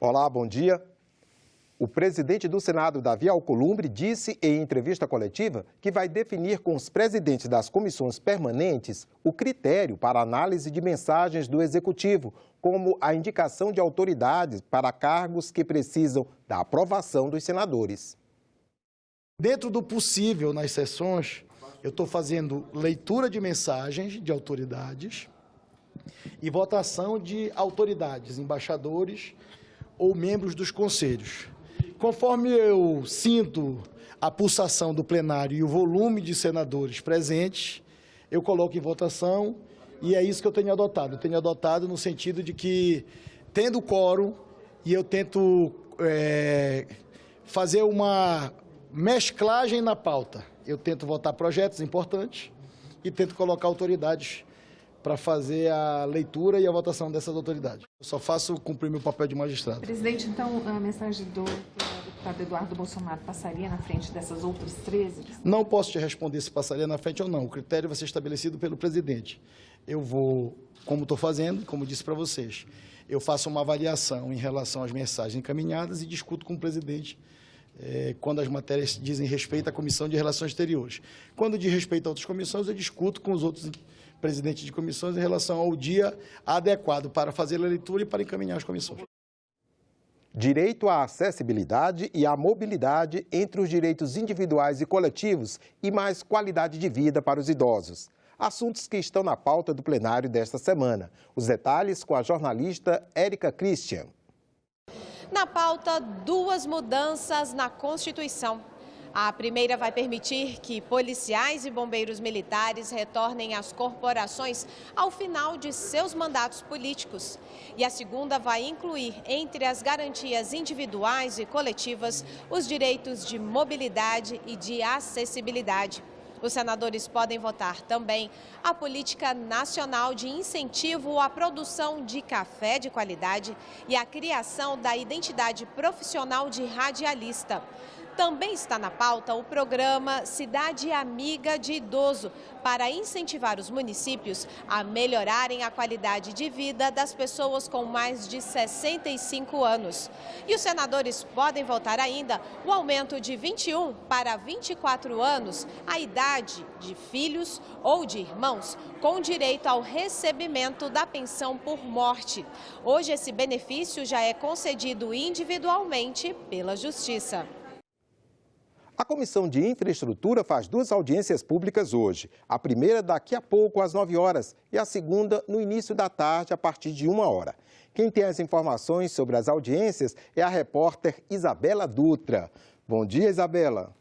Olá, bom dia. O presidente do Senado, Davi Alcolumbre, disse em entrevista coletiva que vai definir com os presidentes das comissões permanentes o critério para análise de mensagens do Executivo, como a indicação de autoridades para cargos que precisam da aprovação dos senadores. Dentro do possível nas sessões, eu estou fazendo leitura de mensagens de autoridades e votação de autoridades, embaixadores ou membros dos conselhos. Conforme eu sinto a pulsação do plenário e o volume de senadores presentes, eu coloco em votação e é isso que eu tenho adotado. Eu tenho adotado no sentido de que, tendo quórum, e eu tento fazer uma mesclagem na pauta. Eu tento votar projetos importantes e tento colocar autoridades para fazer a leitura e a votação dessas autoridades. Eu só faço cumprir meu papel de magistrado. Presidente, então a mensagem do deputado Eduardo Bolsonaro passaria na frente dessas outras 13? Não posso te responder se passaria na frente ou não. O critério vai ser estabelecido pelo presidente. Eu vou, como estou fazendo, como disse para vocês, eu faço uma avaliação em relação às mensagens encaminhadas e discuto com o presidente quando as matérias dizem respeito à Comissão de Relações Exteriores. Quando diz respeito a outras comissões, eu discuto com os outros presidentes de comissões em relação ao dia adequado para fazer a leitura e para encaminhar as comissões. Direito à acessibilidade e à mobilidade entre os direitos individuais e coletivos e mais qualidade de vida para os idosos. Assuntos que estão na pauta do plenário desta semana. Os detalhes com a jornalista Érica Christian. Na pauta, 2 mudanças na Constituição. A primeira vai permitir que policiais e bombeiros militares retornem às corporações ao final de seus mandatos políticos. E a segunda vai incluir, entre as garantias individuais e coletivas, os direitos de mobilidade e de acessibilidade. Os senadores podem votar também a Política Nacional de Incentivo à Produção de Café de Qualidade e a criação da identidade profissional de radialista. Também está na pauta o programa Cidade Amiga de Idoso, para incentivar os municípios a melhorarem a qualidade de vida das pessoas com mais de 65 anos. E os senadores podem votar ainda o aumento de 21 para 24 anos, a idade de filhos ou de irmãos, com direito ao recebimento da pensão por morte. Hoje esse benefício já é concedido individualmente pela Justiça. A Comissão de Infraestrutura faz 2 audiências públicas hoje. A primeira daqui a pouco, às 9 horas, e a segunda no início da tarde, a partir de 1 hora. Quem tem as informações sobre as audiências é a repórter Isabela Dutra. Bom dia, Isabela.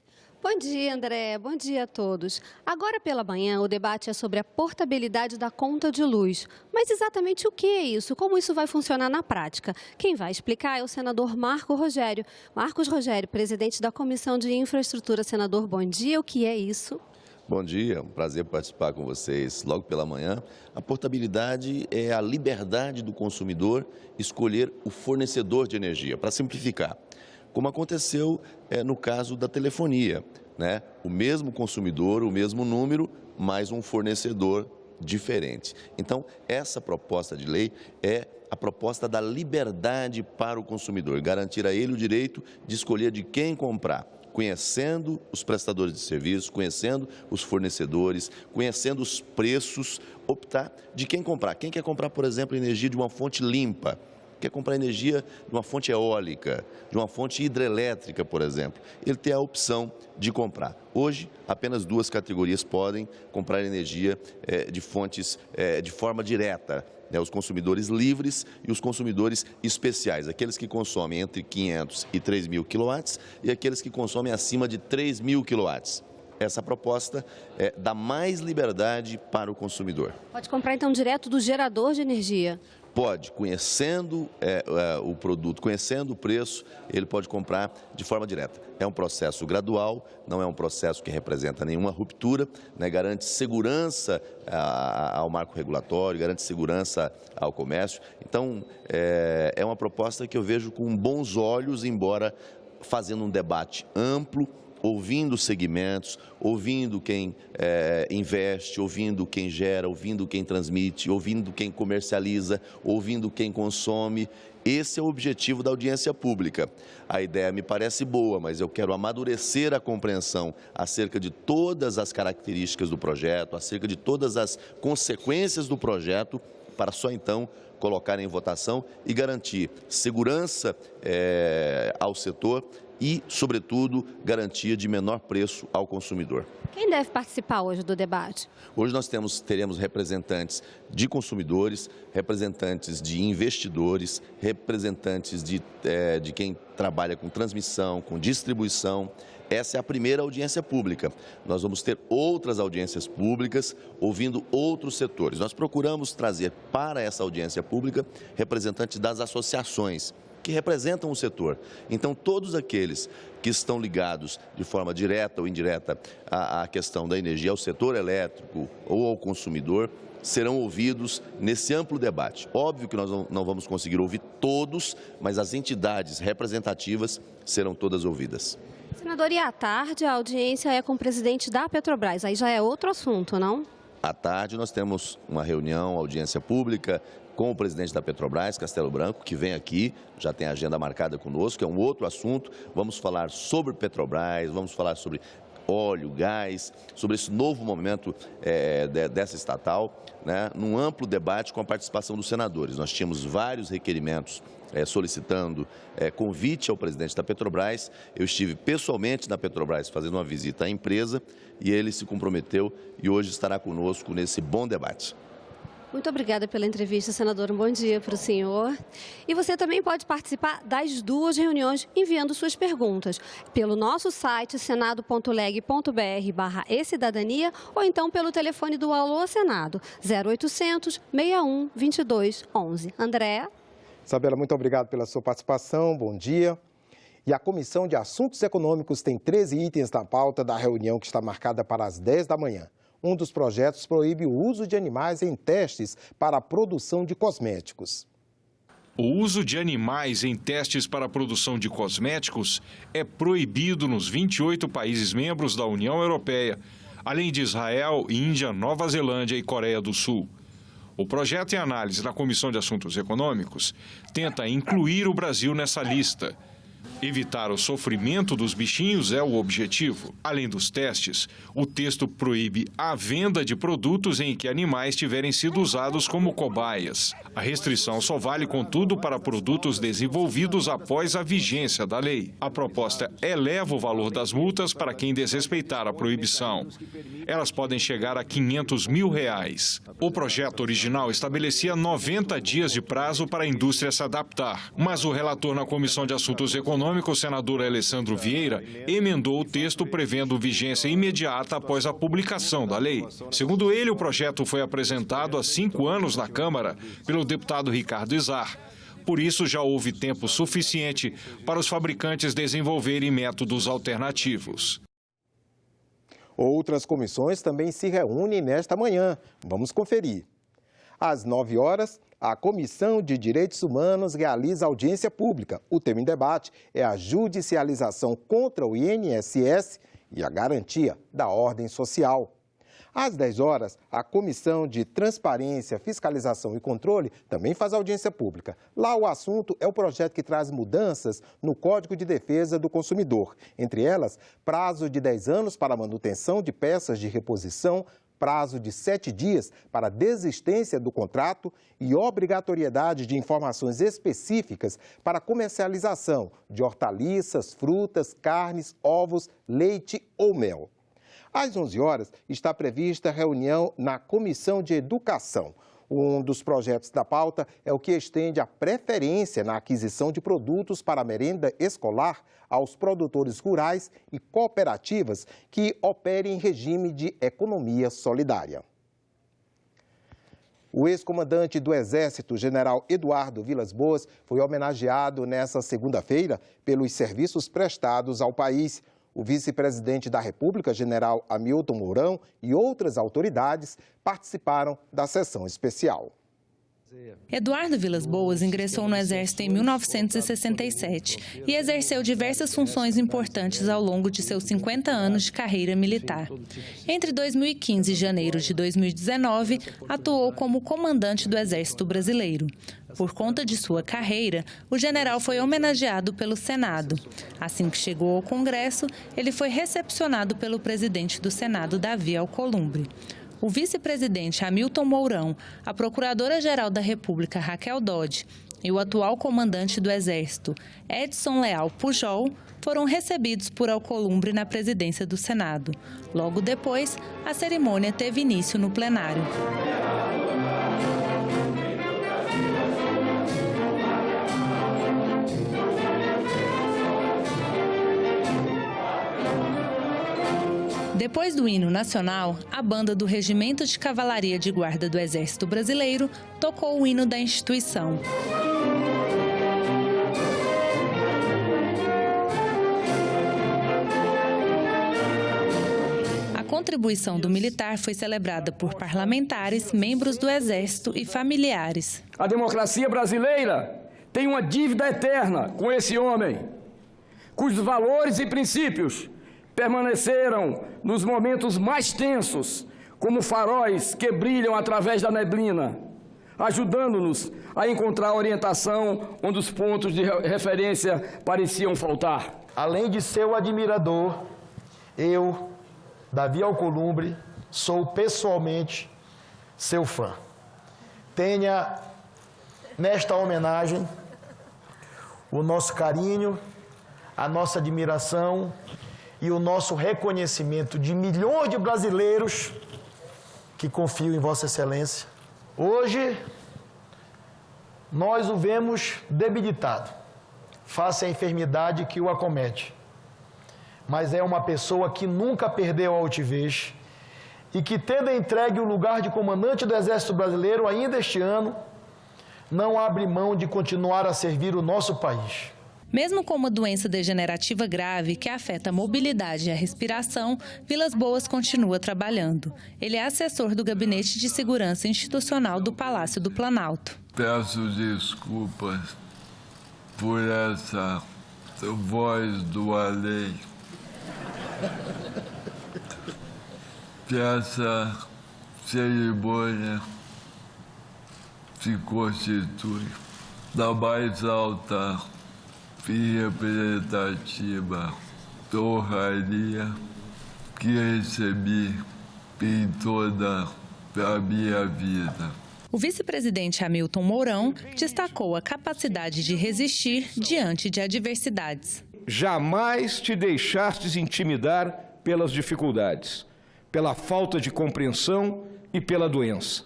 Bom dia, André. Bom dia a todos. Agora pela manhã, o debate é sobre a portabilidade da conta de luz. Mas exatamente o que é isso? Como isso vai funcionar na prática? Quem vai explicar é o senador Marco Rogério. Marcos Rogério, presidente da Comissão de Infraestrutura. Senador, bom dia. O que é isso? Bom dia, um prazer participar com vocês logo pela manhã. A portabilidade é a liberdade do consumidor escolher o fornecedor de energia, para simplificar. Como aconteceu no caso da telefonia, né? O mesmo consumidor, o mesmo número, mais um fornecedor diferente. Então, essa proposta de lei é a proposta da liberdade para o consumidor, garantir a ele o direito de escolher de quem comprar, conhecendo os prestadores de serviço, conhecendo os fornecedores, conhecendo os preços, optar de quem comprar. Quem quer comprar, por exemplo, energia de uma fonte limpa, quer comprar energia de uma fonte eólica, de uma fonte hidrelétrica, por exemplo, ele tem a opção de comprar. Hoje, apenas 2 categorias podem comprar energia de fontes de forma direta, né? Os consumidores livres e os consumidores especiais, aqueles que consomem entre 500 e 3.000 kW e aqueles que consomem acima de 3.000 kW. Essa proposta dá mais liberdade para o consumidor. Pode comprar, então, direto do gerador de energia? Pode, conhecendo o produto, conhecendo o preço, ele pode comprar de forma direta. É um processo gradual, não é um processo que representa nenhuma ruptura, né? Garante segurança ao marco regulatório, garante segurança ao comércio. Então, é uma proposta que eu vejo com bons olhos, embora fazendo um debate amplo, ouvindo segmentos, ouvindo quem investe, ouvindo quem gera, ouvindo quem transmite, ouvindo quem comercializa, ouvindo quem consome. Esse é o objetivo da audiência pública. A ideia me parece boa, mas eu quero amadurecer a compreensão acerca de todas as características do projeto, acerca de todas as consequências do projeto, para só então colocar em votação e garantir segurança ao setor e, sobretudo, garantia de menor preço ao consumidor. Quem deve participar hoje do debate? Hoje nós teremos representantes de consumidores, representantes de investidores, representantes de quem trabalha com transmissão, com distribuição. Essa é a primeira audiência pública. Nós vamos ter outras audiências públicas, ouvindo outros setores. Nós procuramos trazer para essa audiência pública representantes das associações que representam o setor. Então, todos aqueles que estão ligados de forma direta ou indireta à questão da energia, ao setor elétrico ou ao consumidor, serão ouvidos nesse amplo debate. Óbvio que nós não vamos conseguir ouvir todos, mas as entidades representativas serão todas ouvidas. Senador, e à tarde a audiência é com o presidente da Petrobras, aí já é outro assunto, não? À tarde nós temos uma reunião, audiência pública, com o presidente da Petrobras, Castelo Branco, que vem aqui, já tem a agenda marcada conosco, é um outro assunto. Vamos falar sobre Petrobras, vamos falar sobre óleo, gás, sobre esse novo momento dessa estatal, né, num amplo debate com a participação dos senadores. Nós tínhamos vários requerimentos solicitando convite ao presidente da Petrobras. Eu estive pessoalmente na Petrobras fazendo uma visita à empresa e ele se comprometeu e hoje estará conosco nesse bom debate. Muito obrigada pela entrevista, senador. Um bom dia para o senhor. E você também pode participar das duas reuniões enviando suas perguntas pelo nosso site senado.leg.br/ecidadania ou então pelo telefone do Alô Senado, 0800 61 22 11. Andréa? Isabela, muito obrigado pela sua participação. Bom dia. E a Comissão de Assuntos Econômicos tem 13 itens na pauta da reunião que está marcada para as 10 da manhã. Um dos projetos proíbe o uso de animais em testes para a produção de cosméticos. O uso de animais em testes para a produção de cosméticos é proibido nos 28 países membros da União Europeia, além de Israel, Índia, Nova Zelândia e Coreia do Sul. O projeto em análise na Comissão de Assuntos Econômicos tenta incluir o Brasil nessa lista. Evitar o sofrimento dos bichinhos é o objetivo. Além dos testes, o texto proíbe a venda de produtos em que animais tiverem sido usados como cobaias. A restrição só vale, contudo, para produtos desenvolvidos após a vigência da lei. A proposta eleva o valor das multas para quem desrespeitar a proibição. Elas podem chegar a R$500 mil. O projeto original estabelecia 90 dias de prazo para a indústria se adaptar, mas o relator na Comissão de Assuntos Econômicos, o senador Alessandro Vieira, emendou o texto prevendo vigência imediata após a publicação da lei. Segundo ele, o projeto foi apresentado há 5 anos na Câmara pelo deputado Ricardo Izar. Por isso, já houve tempo suficiente para os fabricantes desenvolverem métodos alternativos. Outras comissões também se reúnem nesta manhã. Vamos conferir. Às 9 horas, a Comissão de Direitos Humanos realiza audiência pública. O tema em debate é a judicialização contra o INSS e a garantia da ordem social. Às 10 horas, a Comissão de Transparência, Fiscalização e Controle também faz audiência pública. Lá o assunto é o projeto que traz mudanças no Código de Defesa do Consumidor. Entre elas, prazo de 10 anos para manutenção de peças de reposição, prazo de 7 dias para desistência do contrato e obrigatoriedade de informações específicas para comercialização de hortaliças, frutas, carnes, ovos, leite ou mel. Às 11 horas está prevista reunião na Comissão de Educação. Um dos projetos da pauta é o que estende a preferência na aquisição de produtos para a merenda escolar aos produtores rurais e cooperativas que operem em regime de economia solidária. O ex-comandante do Exército, general Eduardo Vilas Boas, foi homenageado nesta segunda-feira pelos serviços prestados ao país. O vice-presidente da República, general Hamilton Mourão, e outras autoridades participaram da sessão especial. Eduardo Vilas Boas ingressou no Exército em 1967 e exerceu diversas funções importantes ao longo de seus 50 anos de carreira militar. Entre 2015 e janeiro de 2019, atuou como comandante do Exército Brasileiro. Por conta de sua carreira, o general foi homenageado pelo Senado. Assim que chegou ao Congresso, ele foi recepcionado pelo presidente do Senado, Davi Alcolumbre. O vice-presidente Hamilton Mourão, a procuradora-geral da República, Raquel Dodge, e o atual comandante do Exército, Edson Leal Pujol, foram recebidos por Alcolumbre na presidência do Senado. Logo depois, a cerimônia teve início no plenário. Depois do hino nacional, a banda do Regimento de Cavalaria de Guarda do Exército Brasileiro tocou o hino da instituição. A contribuição do militar foi celebrada por parlamentares, membros do Exército e familiares. A democracia brasileira tem uma dívida eterna com esse homem, cujos valores e princípios permaneceram nos momentos mais tensos, como faróis que brilham através da neblina, ajudando-nos a encontrar orientação onde os pontos de referência pareciam faltar. Além de seu admirador, eu, Davi Alcolumbre, sou pessoalmente seu fã. Tenha nesta homenagem o nosso carinho, a nossa admiração e o nosso reconhecimento de milhões de brasileiros que confiam em Vossa Excelência. Hoje, nós o vemos debilitado, face à enfermidade que o acomete. Mas é uma pessoa que nunca perdeu a altivez e que, tendo entregue o lugar de comandante do Exército Brasileiro ainda este ano, não abre mão de continuar a servir o nosso país. Mesmo com uma doença degenerativa grave que afeta a mobilidade e a respiração, Vilas Boas continua trabalhando. Ele é assessor do Gabinete de Segurança Institucional do Palácio do Planalto. Peço desculpas por essa voz do além, que essa cerimônia se constitui da mais alta e representativa honraria que recebi em toda a minha vida. O vice-presidente Hamilton Mourão destacou a capacidade de resistir diante de adversidades. Jamais te deixastes intimidar pelas dificuldades, pela falta de compreensão e pela doença.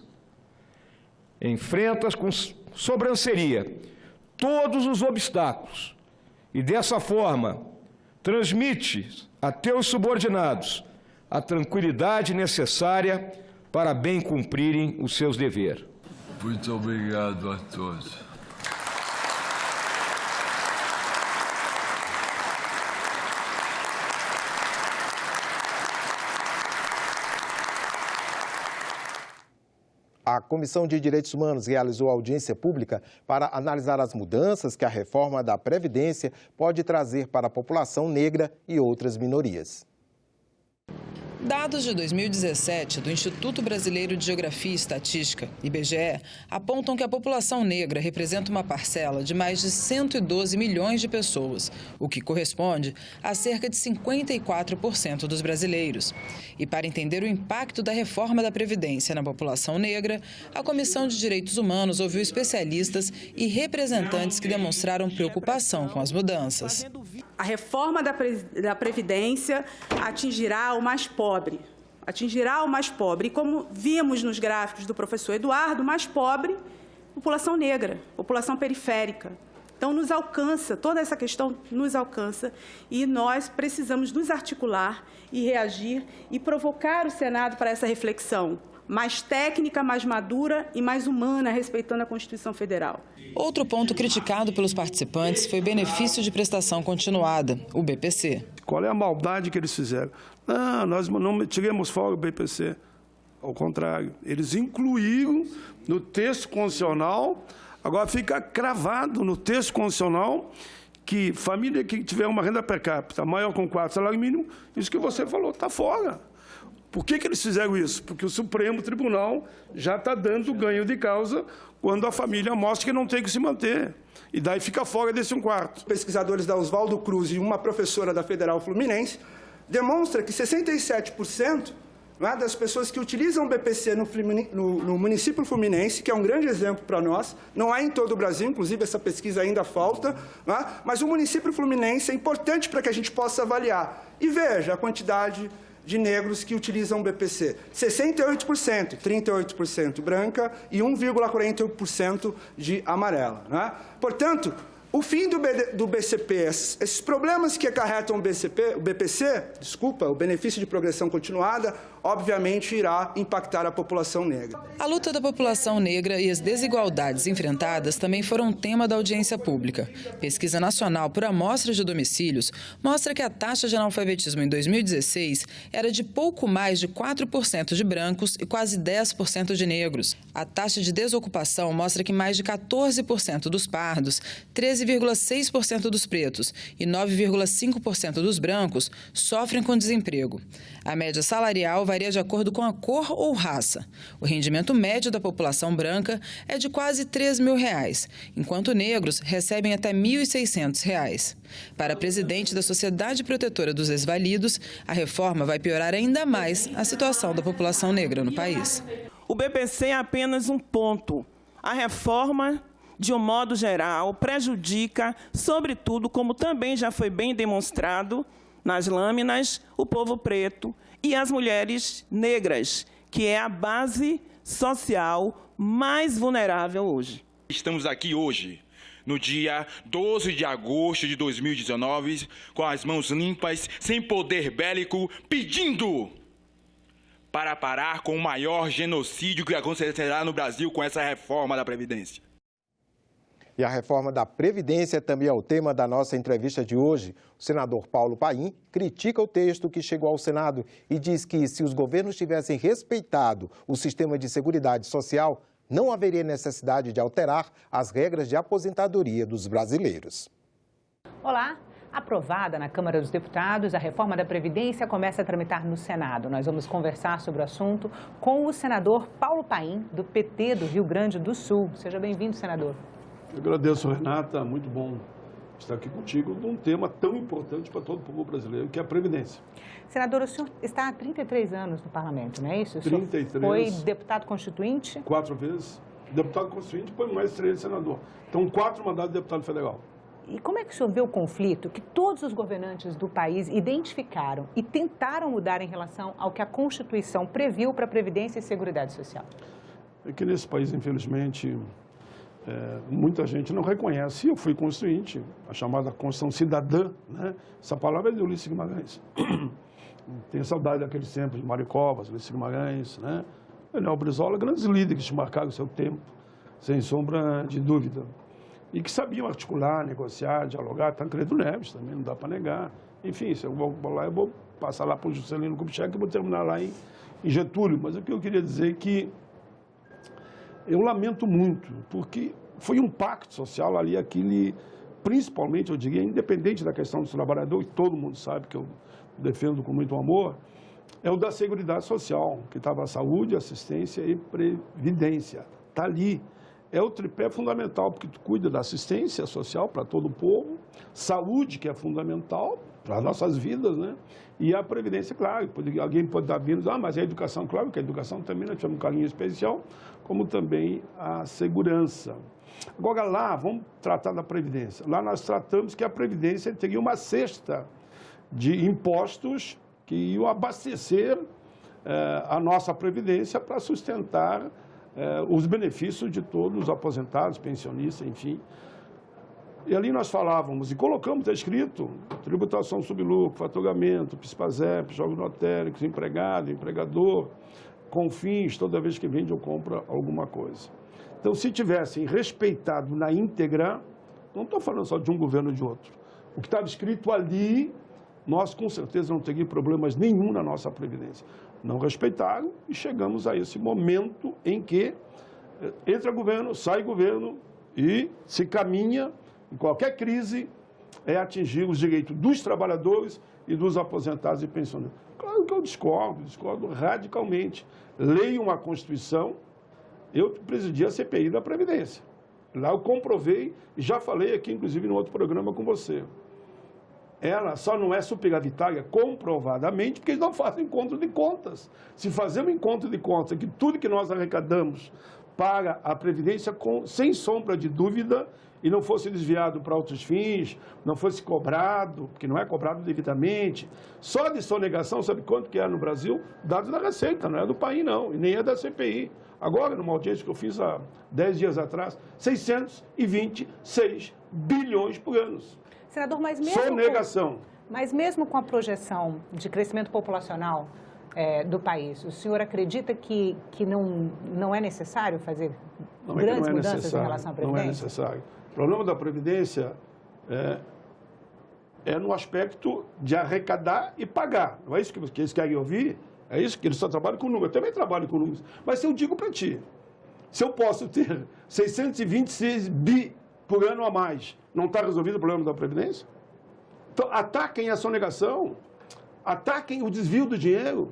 Enfrentas com sobranceria todos os obstáculos e, dessa forma, transmite a teus subordinados a tranquilidade necessária para bem cumprirem os seus deveres. Muito obrigado a todos. A Comissão de Direitos Humanos realizou audiência pública para analisar as mudanças que a reforma da Previdência pode trazer para a população negra e outras minorias. Dados de 2017 do Instituto Brasileiro de Geografia e Estatística, IBGE, apontam que a população negra representa uma parcela de mais de 112 milhões de pessoas, o que corresponde a cerca de 54% dos brasileiros. E para entender o impacto da reforma da Previdência na população negra, a Comissão de Direitos Humanos ouviu especialistas e representantes que demonstraram preocupação com as mudanças. A reforma da Previdência atingirá o mais pobre. Atingirá o mais pobre. E como vimos nos gráficos do professor Eduardo, o mais pobre, população negra, população periférica. Então, nos alcança, toda essa questão nos alcança e nós precisamos nos articular e reagir e provocar o Senado para essa reflexão mais técnica, mais madura e mais humana, respeitando a Constituição Federal. Outro ponto criticado pelos participantes foi o benefício de prestação continuada, o BPC. Qual é a maldade que eles fizeram? Não, nós não tiramos fora o BPC. ao contrário, eles incluíram no texto constitucional, agora fica cravado no texto constitucional que família que tiver uma renda per capita maior com 4 salários mínimos, isso que você falou, está fora. Por que eles fizeram isso? Porque o Supremo Tribunal já está dando ganho de causa quando a família mostra que não tem que se manter. E daí fica fora desse 1/4. Pesquisadores da Oswaldo Cruz e uma professora da Federal Fluminense demonstra que 67% das pessoas que utilizam o BPC no município fluminense, que é um grande exemplo para nós, não há em todo o Brasil, inclusive essa pesquisa ainda falta, mas o município fluminense é importante para que a gente possa avaliar. E veja a quantidade de negros que utilizam o BPC. 68%, 38% branca e 1,41% de amarela. Portanto, o fim do BCP, esses problemas que acarretam o BPC, o benefício de progressão continuada, obviamente irá impactar a população negra. A luta da população negra e as desigualdades enfrentadas também foram tema da audiência pública. Pesquisa nacional por amostras de domicílios mostra que a taxa de analfabetismo em 2016 era de pouco mais de 4% de brancos e quase 10% de negros. A taxa de desocupação mostra que mais de 14% dos pardos, 13,6% dos pretos e 9,5% dos brancos sofrem com desemprego. A média salarial varia de acordo com a cor ou raça. O rendimento médio da população branca é de quase R$ 3.000, enquanto negros recebem até R$ 1.600. Para a presidente da Sociedade Protetora dos Desvalidos, a reforma vai piorar ainda mais a situação da população negra no país. O BPC é apenas um ponto. A reforma, de um modo geral, prejudica, sobretudo, como também já foi bem demonstrado nas lâminas, o povo preto e as mulheres negras, que é a base social mais vulnerável hoje. Estamos aqui hoje, no dia 12 de agosto de 2019, com as mãos limpas, sem poder bélico, pedindo para parar com o maior genocídio que acontecerá no Brasil com essa reforma da Previdência. E a reforma da Previdência também é o tema da nossa entrevista de hoje. O senador Paulo Paim critica o texto que chegou ao Senado e diz que se os governos tivessem respeitado o sistema de seguridade social, não haveria necessidade de alterar as regras de aposentadoria dos brasileiros. Olá! Aprovada na Câmara dos Deputados, a reforma da Previdência começa a tramitar no Senado. Nós vamos conversar sobre o assunto com o senador Paulo Paim, do PT do Rio Grande do Sul. Seja bem-vindo, senador. Eu agradeço, Renata. Muito bom estar aqui contigo num tema tão importante para todo o povo brasileiro, que é a Previdência. Senador, o senhor está há 33 anos no Parlamento, não é isso? O 33. Foi deputado constituinte? 4 vezes. Deputado constituinte, depois mais 3 senador. Então, 4 mandatos de deputado federal. E como é que o senhor vê o conflito que todos os governantes do país identificaram e tentaram mudar em relação ao que a Constituição previu para a Previdência e Seguridade Social? É que nesse país, infelizmente, muita gente não reconhece. Eu fui constituinte, a chamada Constituição Cidadã, né? Essa palavra é de Ulisses Guimarães. Tenho saudade daqueles tempos de Mário Covas, Ulisses Guimarães, né? Manuel Brizola, grandes líderes que marcaram o seu tempo, sem sombra de dúvida. E que sabiam articular, negociar, dialogar. Tancredo Neves também, não dá para negar. Enfim, se eu vou lá, eu vou passar lá para o Juscelino Kubitschek e vou terminar lá em Getúlio. Mas o que eu queria dizer é que eu lamento muito, porque foi um pacto social ali, aquele, principalmente, eu diria, independente da questão do trabalhador, e todo mundo sabe que eu defendo com muito amor, é o da Seguridade Social, que estava a saúde, assistência e previdência. Está ali. É o tripé fundamental, porque tu cuida da assistência social para todo o povo, saúde, que é fundamental para as nossas vidas, né? E a previdência, claro, alguém pode estar vindo, mas a educação, claro que a educação também nós temos um carinho especial, como também a segurança. Agora lá, vamos tratar da previdência. Lá nós tratamos que a previdência teria uma cesta de impostos que iam abastecer a nossa previdência para sustentar os benefícios de todos os aposentados, pensionistas, enfim. E ali nós falávamos, e colocamos, está escrito, tributação sobre lucro, faturamento, PIS/PASEP, jogos lotéricos, empregado, empregador, CONFINS, toda vez que vende ou compra alguma coisa. Então, se tivessem respeitado na íntegra, não estou falando só de um governo ou de outro, o que estava escrito ali nós com certeza não teríamos problemas nenhum na nossa Previdência. Não respeitaram e chegamos a esse momento em que entra governo, sai governo e se caminha, em qualquer crise, é atingir os direitos dos trabalhadores e dos aposentados e pensionistas. Claro que eu discordo radicalmente. Leio uma Constituição, eu presidi a CPI da Previdência. Lá eu comprovei, e já falei aqui, inclusive, no outro programa com você. Ela só não é superavitária comprovadamente porque eles não fazem encontro de contas. Se fazer um encontro de contas, que tudo que nós arrecadamos para a Previdência, sem sombra de dúvida, e não fosse desviado para outros fins, não fosse cobrado, porque não é cobrado devidamente, só de sonegação, sabe quanto que é no Brasil? Dados da Receita, não é do país não, e nem é da CPI. Agora, numa audiência que eu fiz há 10 dias atrás, 626 bilhões por ano. Senador, mas mesmo sonegação. Mas mesmo com a projeção de crescimento populacional do país, o senhor acredita que não é necessário fazer grandes mudanças em relação à Previdência? Não é necessário. O problema da Previdência é no aspecto de arrecadar e pagar. Não é isso que eles querem ouvir? É isso que eles só trabalham com números. Eu também trabalho com números. Mas eu digo para ti, se eu posso ter 626 bi por ano a mais, não está resolvido o problema da Previdência? Então, ataquem a sonegação, ataquem o desvio do dinheiro.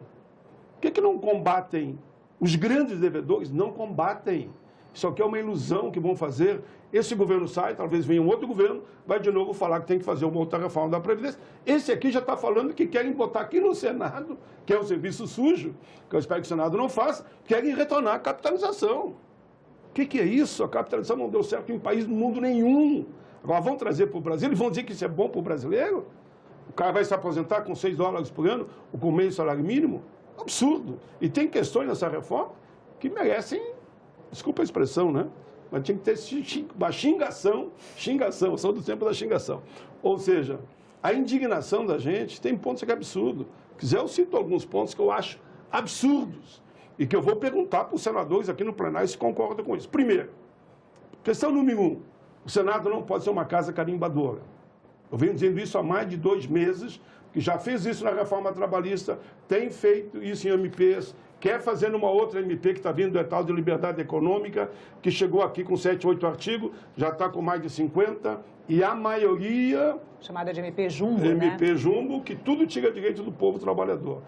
Por que não combatem os grandes devedores? Não combatem. Isso aqui é uma ilusão que vão fazer. Esse governo sai, talvez venha um outro governo, vai de novo falar que tem que fazer uma outra reforma da Previdência. Esse aqui já está falando que querem botar aqui no Senado, que é um serviço sujo, que eu espero que o Senado não faça, querem retornar a capitalização. O que é isso? A capitalização não deu certo em país do mundo nenhum. Agora vão trazer para o Brasil e vão dizer que isso é bom para o brasileiro? O cara vai se aposentar com $6 por ano, ou com meio salário mínimo? Absurdo. E tem questões nessa reforma que merecem, desculpa a expressão, né? Mas tinha que ter uma xingação, eu sou do tempo da xingação. Ou seja, a indignação da gente tem pontos que é absurdo. Se quiser, eu cito alguns pontos que eu acho absurdos e que eu vou perguntar para os senadores aqui no plenário se concordam com isso. Primeiro, questão número 1, o Senado não pode ser uma casa carimbadora. Eu venho dizendo isso há mais de 2 meses, que já fez isso na reforma trabalhista, tem feito isso em MPs, quer fazer numa outra MP que está vindo do tal de liberdade econômica, que chegou aqui com 7, 8 artigos, já está com mais de 50, e a maioria... Chamada de MP Jumbo, MP Jumbo, que tudo tira direito do povo trabalhador.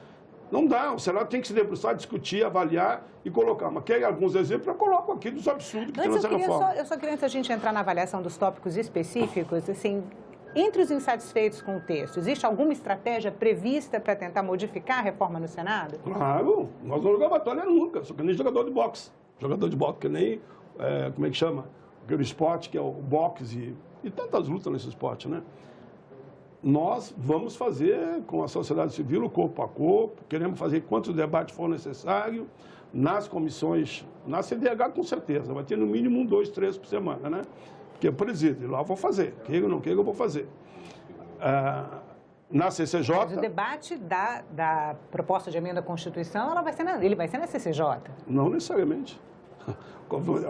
Não dá, o Senado tem que se debruçar, discutir, avaliar e colocar. Mas quer alguns exemplos, eu coloco aqui dos absurdos que tem nessa reforma. Eu só queria, antes da gente entrar na avaliação dos tópicos específicos, assim, entre os insatisfeitos com o texto, existe alguma estratégia prevista para tentar modificar a reforma no Senado? Claro, nós não jogamos toalha nunca, só que nem jogador de boxe. Jogador de boxe, que nem, como é que chama? Aquele esporte que é o boxe e tantas lutas nesse esporte, né? Nós vamos fazer com a sociedade civil o corpo a corpo, queremos fazer quantos debates for necessário, nas comissões, na CDH com certeza, vai ter no mínimo 1, 2, 3 por semana, né? Porque eu presido, lá eu vou fazer, queira ou não queira eu vou fazer. Na CCJ... Mas o debate da proposta de emenda à Constituição, ele vai ser na CCJ? Não necessariamente.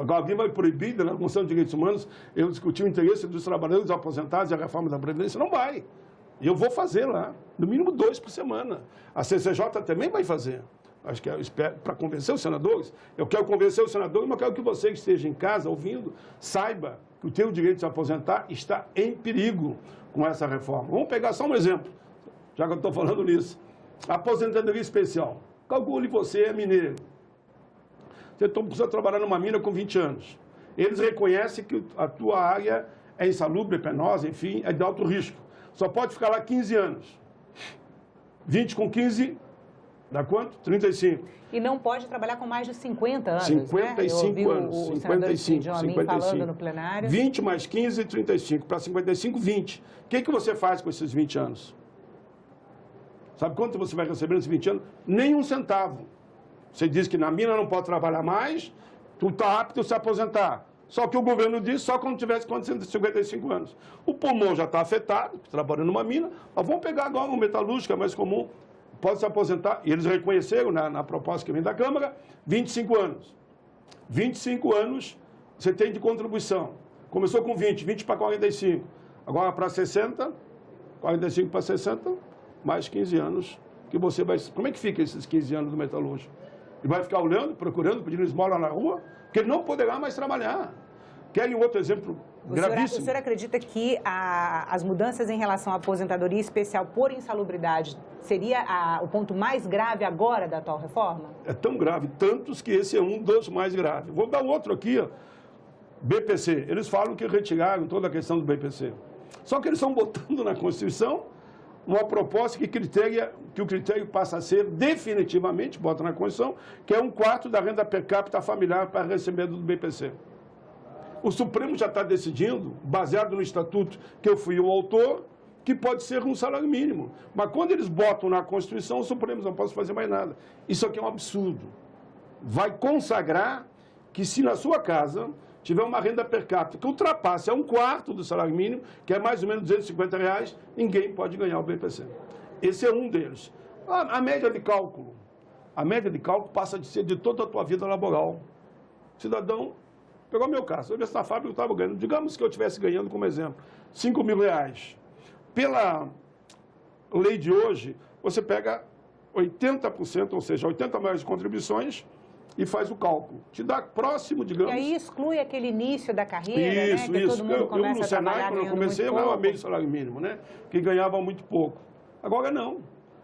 Alguém vai proibir, na Comissão de Direitos Humanos, eu discutir o interesse dos trabalhadores aposentados e a reforma da Previdência? Não vai. E eu vou fazer lá, no mínimo 2 por semana. A CCJ também vai fazer. Acho que para convencer os senadores, eu quero convencer os senadores, mas quero que você que esteja em casa ouvindo, saiba que o teu direito de se aposentar está em perigo com essa reforma. Vamos pegar só um exemplo, já que eu estou falando nisso. Aposentadoria especial. Calcule você é mineiro. Você precisa trabalhar numa mina com 20 anos. Eles reconhecem que a tua área é insalubre, penosa, enfim, é de alto risco. Só pode ficar lá 15 anos. 20 com 15, dá quanto? 35. E não pode trabalhar com mais de 50 anos, 55 anos. O 55, falando no plenário. 20 mais 15, 35. Para 55, 20. O que você faz com esses 20 anos? Sabe quanto você vai receber nesses 20 anos? Nem um centavo. Você diz que na mina não pode trabalhar mais, tu está apto a se aposentar. Só que o governo diz só quando tivesse 55 anos. O pulmão já está afetado, trabalhando numa mina, mas vamos pegar agora um metalúrgico, é mais comum, pode se aposentar. E eles reconheceram na proposta que vem da Câmara, 25 anos. 25 anos você tem de contribuição. Começou com 20 para 45. Agora para 60, 45 para 60, mais 15 anos que você vai... Como é que fica esses 15 anos do metalúrgico? Ele vai ficar olhando, procurando, pedindo esmola na rua, porque ele não poderá mais trabalhar. Querem outro exemplo gravíssimo? O senhor acredita que as mudanças em relação à aposentadoria especial por insalubridade seria o ponto mais grave agora da atual reforma? É tão grave, tantos que esse é um dos mais graves. Vou dar outro aqui, ó. BPC. Eles falam que retiraram toda a questão do BPC. Só que eles estão botando na Constituição uma proposta que o critério passa a ser definitivamente, bota na Constituição, que é 1/4 da renda per capita familiar para recebimento do BPC. O Supremo já está decidindo, baseado no estatuto que eu fui o autor, que pode ser um salário mínimo. Mas quando eles botam na Constituição, o Supremo não pode fazer mais nada. Isso aqui é um absurdo. Vai consagrar que se na sua casa tiver uma renda per capita que ultrapasse a 1/4 do salário mínimo, que é mais ou menos R$250, ninguém pode ganhar o BPC. Esse é um deles. A média de cálculo. A média de cálculo passa de ser de toda a tua vida laboral. Cidadão, pegou meu caso, eu nessa fábrica eu estava ganhando, digamos que eu estivesse ganhando, como exemplo, R$5.000. Pela lei de hoje, você pega 80%, ou seja, R$80 de contribuições, e faz o cálculo. Te dá próximo, digamos... E aí exclui aquele início da carreira, isso, né? Que isso. todo mundo começa no Senai, quando eu comecei, eu ganhava meio salário mínimo, né? Que ganhava muito pouco. Agora não.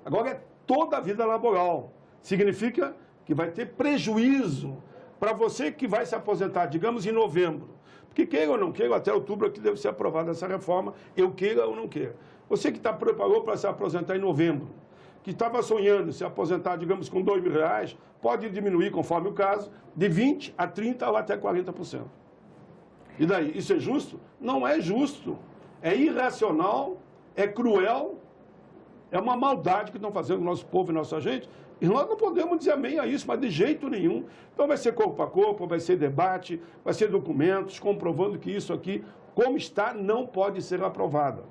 Agora é toda a vida laboral. Significa que vai ter prejuízo para você que vai se aposentar, digamos, em novembro. Porque queira ou não queira, até outubro aqui deve ser aprovada essa reforma, eu queira ou não queira. Você que preparou para se aposentar em novembro, que estava sonhando se aposentar, digamos, com R$2.000, pode diminuir, conforme o caso, de 20% a 30% ou até 40%. E daí, isso é justo? Não é justo. É irracional, é cruel, é uma maldade que estão fazendo o nosso povo e nossa gente. E nós não podemos dizer amém a isso, mas de jeito nenhum. Então vai ser corpo a corpo, vai ser debate, vai ser documentos comprovando que isso aqui, como está, não pode ser aprovado.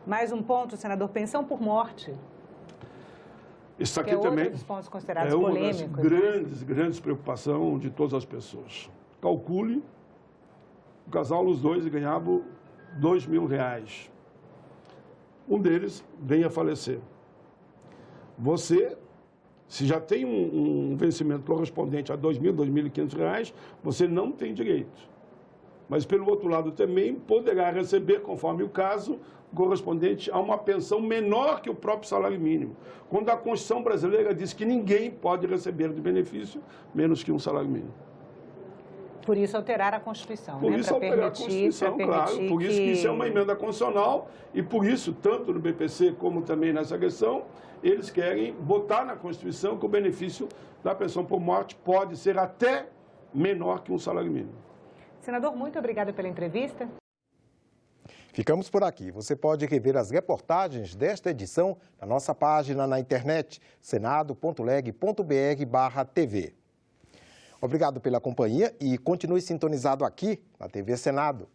Mais um ponto, senador, pensão por morte. Isso aqui que é também outro dos pontos considerados é uma polêmicos, das grandes preocupações de todas as pessoas. Calcule, o casal, os dois, ganhavam R$2.000. Um deles vem a falecer. Você, se já tem um vencimento correspondente a R$2.000, R$2.500, você não tem direito. Mas, pelo outro lado, também poderá receber, conforme o caso, correspondente a uma pensão menor que o próprio salário mínimo. Quando a Constituição brasileira diz que ninguém pode receber de benefício menos que um salário mínimo. Por isso alterar a Constituição, Por isso alterar a Constituição, claro. Por isso que isso é uma emenda constitucional e por isso, tanto no BPC como também nessa questão, eles querem botar na Constituição que o benefício da pensão por morte pode ser até menor que um salário mínimo. Senador, muito obrigada pela entrevista. Ficamos por aqui. Você pode rever as reportagens desta edição na nossa página na internet, senado.leg.br/TV. Obrigado pela companhia e continue sintonizado aqui na TV Senado.